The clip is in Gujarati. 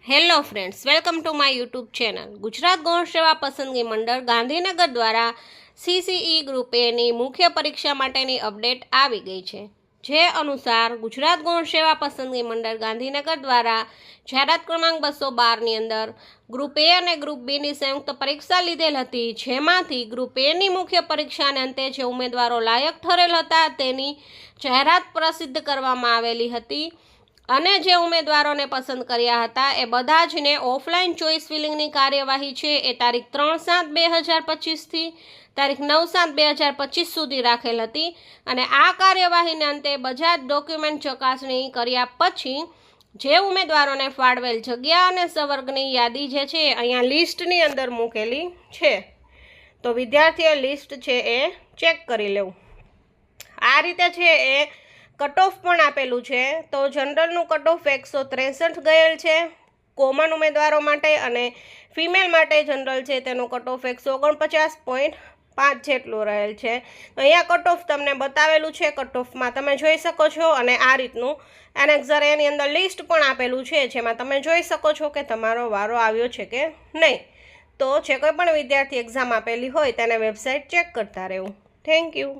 Hello friends, welcome to my YouTube channel. Gujarat ગૌણ સેવા પસંદગી મંડળ ગાંધીનગર દ્વારા CCE ગ્રુપ એની મુખ્ય પરીક્ષા માટેની અપડેટ આવી ગઈ છે. જે અનુસાર ગુજરાત ગૌણ સેવા પસંદગી મંડળ ગાંધીનગર દ્વારા જાહેરાત ક્રમાંક 212ની અંદર ગ્રુપ એ અને ગ્રુપ બીની સંયુક્ત પરીક્ષા લીધેલ હતી, જેમાંથી ગ્રુપ એની મુખ્ય પરીક્ષાને અંતે જે ઉમેદવારો લાયક ઠરેલ હતા તેની જાહેરાત પ્રસિદ્ધ કરવામાં આવેલી હતી. અને જે ઉમેદવારોને પસંદ કર્યા હતા એ બધા જને ઓફલાઈન ચોઇસ ફિલિંગની કાર્યવાહી છે એ તારીખ 3/7/2025થી તારીખ 9/7/2025 સુધી રાખેલ હતી. અને આ કાર્યવાહીને અંતે બધા જ ડોક્યુમેન્ટ ચકાસણી કર્યા પછી જે ઉમેદવારોને ફાળવેલ જગ્યા અને સંવર્ગની યાદી જે છે અહીંયા લિસ્ટની અંદર મૂકેલી છે, તો વિદ્યાર્થીઓ લિસ્ટ છે એ ચેક કરી લેવું. આ રીતે છે એ કટ ઓફ પણ આપેલું છે. તો જનરલનું કટ ઓફ 163 ગયેલ છે કોમન ઉમેદવારો માટે, અને ફિમેલ માટે જનરલ છે તેનું કટ ઓફ 149.5 જેટલું રહેલ છે. અહીંયા કટ ઓફ તમને બતાવેલું છે, કટ ઓફમાં તમે જોઈ શકો છો. અને આ રીતનું એનેક્ઝર એની અંદર લિસ્ટ પણ આપેલું છે, જેમાં તમે જોઈ શકો છો કે તમારો વારો આવ્યો છે કે નહીં. તો જે કોઈ પણ વિદ્યાર્થી એક્ઝામ આપેલી હોય તેને વેબસાઇટ ચેક કરતા રહેવું. Thank you.